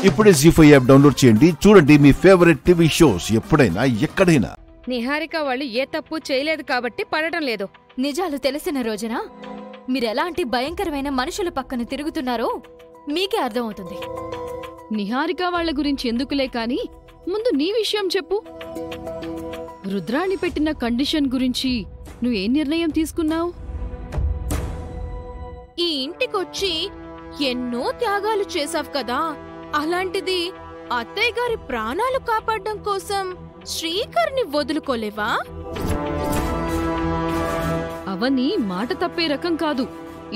ఇప్పుడే జీ5 app download చేయండి. చూడండి మీ ఫేవరెట్ టీవీ షోస్ ఎప్పుడైనా ఎక్కడైనా. నిహారిక వాళ్ళు ఏ తప్పు చేయలేదు కాబట్టి పడటం లేదు. నిజాలు తెలిసిన రోజున మీరెలాంటి భయంకరమైన మనుషుల పక్కన తిరుగుతున్నారో మీకే అర్థమవుతుంది. నిహారిక వాళ్ల గురించి ఎందుకులే కాని ముందు నీ విషయం చెప్పు. రుద్రాణి పెట్టిన కండిషన్ గురించి నువ్వేం నిర్ణయం తీసుకున్నావు? ఈ ఇంటికొచ్చి ఎన్నో త్యాగాలు చేశావు కదా, అలాంటిది అత్తయ్య గారి ప్రాణాలు కాపాడడం కోసం శ్రీకర్ని వదులుకోలేవా? అవని మాట తప్పే రకం కాదు.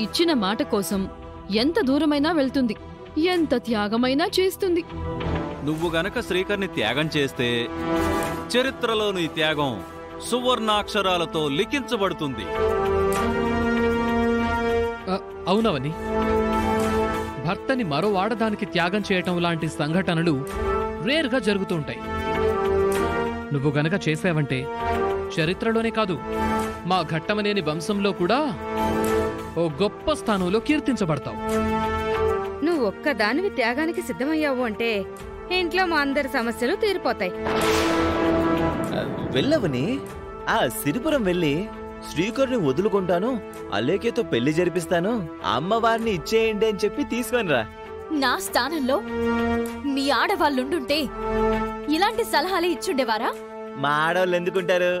ఇచ్చిన మాట కోసం ఎంత దూరమైనా వెళ్తుంది, ఎంత త్యాగమైనా చేస్తుంది. నువ్వు గనక శ్రీకర్ని త్యాగం చేస్తే చరిత్రలోని త్యాగం సువర్ణాక్షరాలతో లిఖించబడుతుంది. అవునవని, భర్తని మరో ఆడదానికి త్యాగం చేయటం లాంటి సంఘటనలు రేర్గా జరుగుతుంటాయి. నువ్వు గనక చేసావంటే చరిత్రలోనే కాదు, మా ఘట్టమనేని వంశంలో కూడా ఓ గొప్ప స్థానంలో కీర్తించబడతావు. నువ్వు ఒక్కదానివి త్యాగానికి సిద్ధమయ్యావు అంటే ఇంట్లో మా అందరి సమస్యలు తీరిపోతాయి. వెళ్ళవని ఆ సిరిపురం వెళ్ళి శ్రీకర్ని వదులుకుంటాను, అలేకేతో పెళ్లి జరిపిస్తాను, అమ్మవారిని ఇచ్చేయండి అని చెప్పి తీసుకొనిరా. నా స్థానంలో మీ ఆడవాళ్ళుండుంటే ఇలాంటి సలహాలే ఇచ్చుండేవారా? మా ఆడవాళ్ళు ఎందుకుంటారు?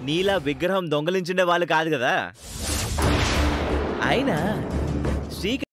నీలా విగ్రహం దొంగలించుండే వాళ్ళు కాదు కదా. అయినా శ్రీకర్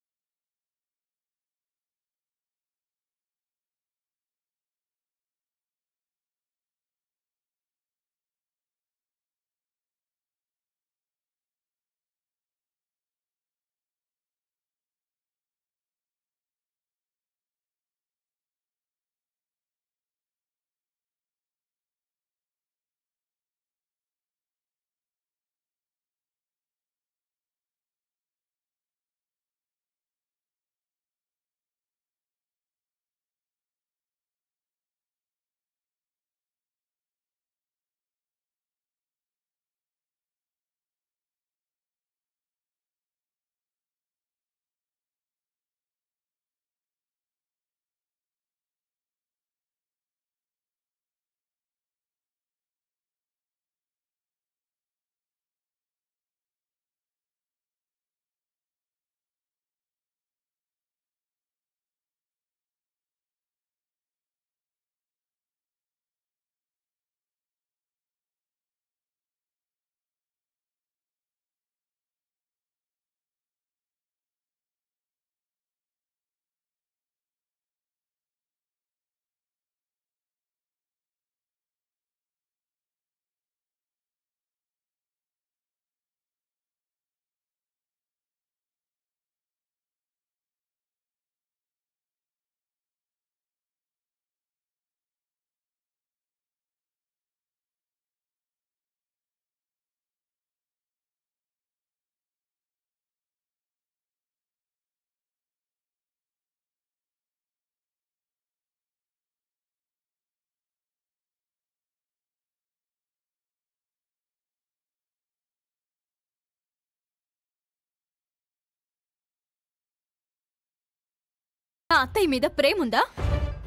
నా అత్తయ్య మీద ప్రేముందా?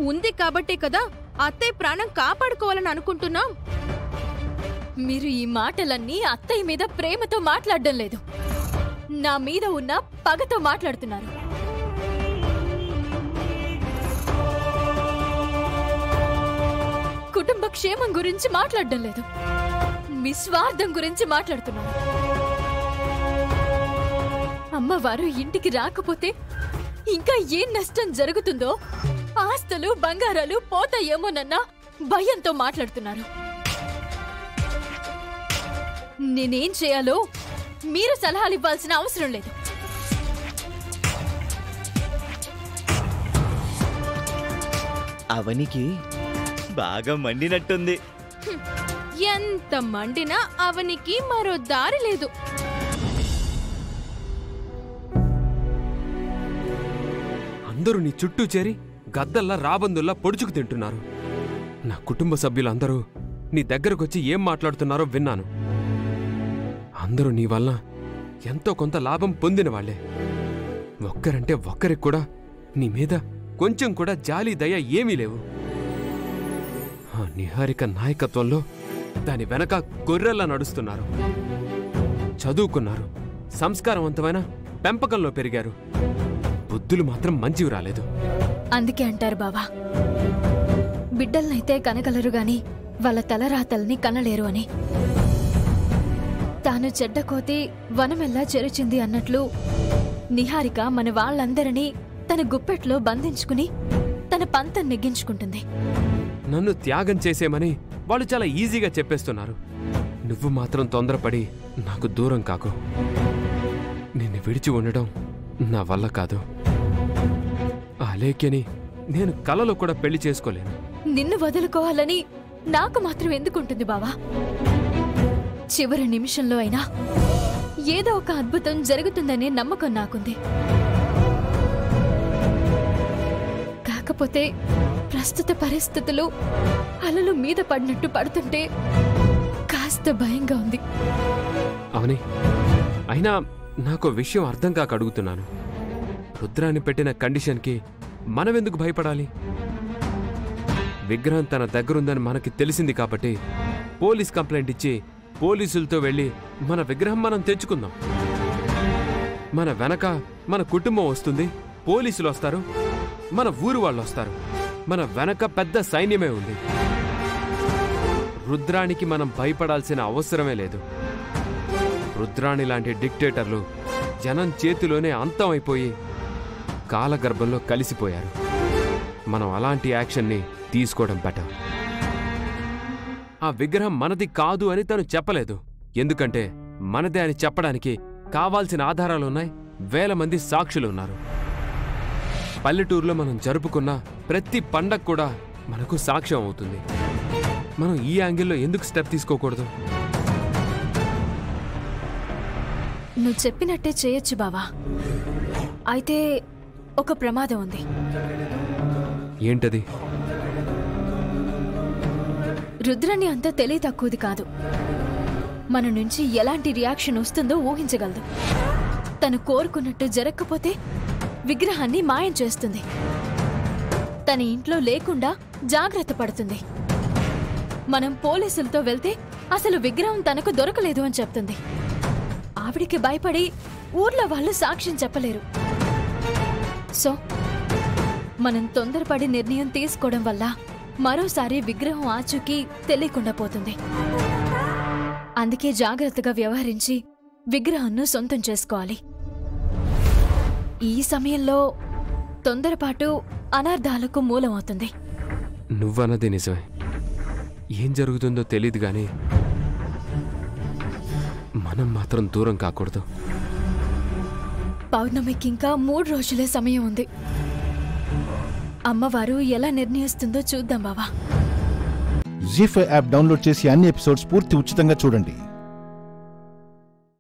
ఉంది కాబట్టే కదా అత్తయ్య ప్రాణం కాపాడుకోవాలని అనుకుంటున్నాం. మీరు ఈ మాటలన్నీ అత్తయ్య మీద ప్రేమతో మాట్లాడడం లేదు, నా మీద ఉన్న పగతో మాట్లాడుతున్నారు. కుటుంబ క్షేమం గురించి మాట్లాడడం లేదు, మీ స్వార్థం గురించి మాట్లాడుతున్నారు. అమ్మవారు ఇంటికి రాకపోతే ఇంకా ఏం నష్టం జరుగుతుందో, ఆస్తులు బంగారాలు పోతాయేమోనన్న భయంతో మాట్లాడుతున్నారు. నేనేం చేయాలో మీరు సలహాలు ఇవ్వాల్సిన అవసరం లేదు. అవనికి బాగా మండినట్టుంది. ఎంత మండినా అవనికి మరో దారి లేదు. అందరూ నీ చుట్టూ చేరి గద్దల్లా రాబందుల్లా పొడుచుకు తింటున్నారు. నా కుటుంబ సభ్యులందరూ నీ దగ్గరకొచ్చి ఏం మాట్లాడుతున్నారో విన్నాను. అందరూ నీ వల్ల ఎంతో కొంత లాభం పొందిన వాళ్లే. ఒక్కరంటే ఒక్కరికి కూడా నీ మీద కొంచెం కూడా జాలి దయ ఏమీ లేవు. ఆ నిహారిక నాయకత్వంలో దాని వెనక గొర్రెల్లా నడుస్తున్నారు. చదువుకున్నారు, సంస్కారవంతమైన పెంపకంలో పెరిగారు. బుద్ధులు మాత్రం మంచివి రాలేదు. అందుకే అంటారు బావా, బిడ్డలనైతే కనగలరు గాని వాళ్ళ తలరాతల్ని కనలేరు అని. తాను చెడ్డ కోతి వనమెల్లా చెరిచింది అన్నట్లు నిహారిక మన వాళ్ళందరినీ తన గుప్పెట్లో బంధించుకుని తన పంతం నెగ్గించుకుంటుంది. నన్ను త్యాగం చేసేమని వాళ్ళు చాలా ఈజీగా చెప్పేస్తున్నారు. నువ్వు మాత్రం తొందరపడి నాకు దూరం కాకు. నిన్ను విడిచి ఉండడం నా వల్ల కాదు. ఆ లేఖ్యని నేను కలలో కూడా పెళ్లి చేసుకోలేను. నిన్ను వదులుకోవాలని నాకు మాత్రం ఎందుకుంటుంది బావా? చివరి నిమిషంలో అయినా ఏదో ఒక అద్భుతం జరుగుతుందనే నమ్మకం నాకుంది. కాకపోతే ప్రస్తుత పరిస్థితులు అలలు మీద పడినట్టు పడుతుంటే కాస్త భయంగా ఉంది. అవని, అయినా నాకు విషయం అర్థం కాక అడుగుతున్నాను. రుద్రాన్ని పెట్టిన కండిషన్కి మనమెందుకు భయపడాలి? విగ్రహం తన దగ్గరుందని మనకి తెలిసింది కాబట్టి పోలీస్ కంప్లైంట్ ఇచ్చి పోలీసులతో వెళ్ళి మన విగ్రహం మనం తెచ్చుకుందాం. మన వెనక మన కుటుంబం వస్తుంది, పోలీసులు వస్తారు, మన ఊరు వాళ్ళు వస్తారు. మన వెనక పెద్ద సైన్యమే ఉంది. రుద్రానికి మనం భయపడాల్సిన అవసరమే లేదు. రుద్రాణి లాంటి డిక్టేటర్లు జనం చేతిలోనే అంతమైపోయి కాలగర్భంలో కలిసిపోయారు. మనం అలాంటి యాక్షన్ని తీసుకోవడం బెటర్. ఆ విగ్రహం మనది కాదు అని తను చెప్పలేదు. ఎందుకంటే మనదే అని చెప్పడానికి కావాల్సిన ఆధారాలున్నాయి. వేల మంది సాక్షులున్నారు. పల్లెటూరులో మనం జరుపుకున్న ప్రతి పండగ కూడా మనకు సాక్ష్యం అవుతుంది. మనం ఈ యాంగిల్లో ఎందుకు స్టెప్ తీసుకోకూడదు? నువ్వు చెప్పినట్టే చేయొచ్చు బావా. అయితే ఒక ప్రమాదం ఉంది. ఏంటది? రుద్రాణి అంత తెలివి తక్కువది కాదు. మన నుంచి ఎలాంటి రియాక్షన్ వస్తుందో ఊహించగలదు. తను కోరుకున్నట్టు జరగకపోతే విగ్రహాన్ని మాయం చేస్తుంది. తన ఇంట్లో లేకుండా జాగ్రత్త పడుతుంది. మనం పోలీసులతో వెళ్తే అసలు విగ్రహం తనకు దొరకలేదు అని చెప్తుంది. ఆవిడికి భయపడి ఊర్లో వాళ్ళు సాక్ష్యం చెప్పలేరు. సో మనం తొందరపడి నిర్ణయం తీసుకోవడం వల్ల మరోసారి విగ్రహం ఆచూకీ తెలియకుండా పోతుంది. అందుకే జాగ్రత్తగా వ్యవహరించి విగ్రహాన్ని సొంతం చేసుకోవాలి. ఈ సమయంలో తొందరపాటు అనర్థాలకు మూలమవుతుంది. నువ్వన్నది నిజమే. ఏం జరుగుతుందో తెలీదు గాని మనం మాత్రం దూరం కాకూడదు. పౌర్ణమికి ఇంకా 3 రోజులే సమయం ఉంది. అమ్మవారు ఎలా నిర్ణయిస్తుందో చూద్దాం బావా. జీ5 యాప్ డౌన్లోడ్ చేసి అన్ని ఎపిసోడ్స్ పూర్తి ఉచితంగా చూడండి.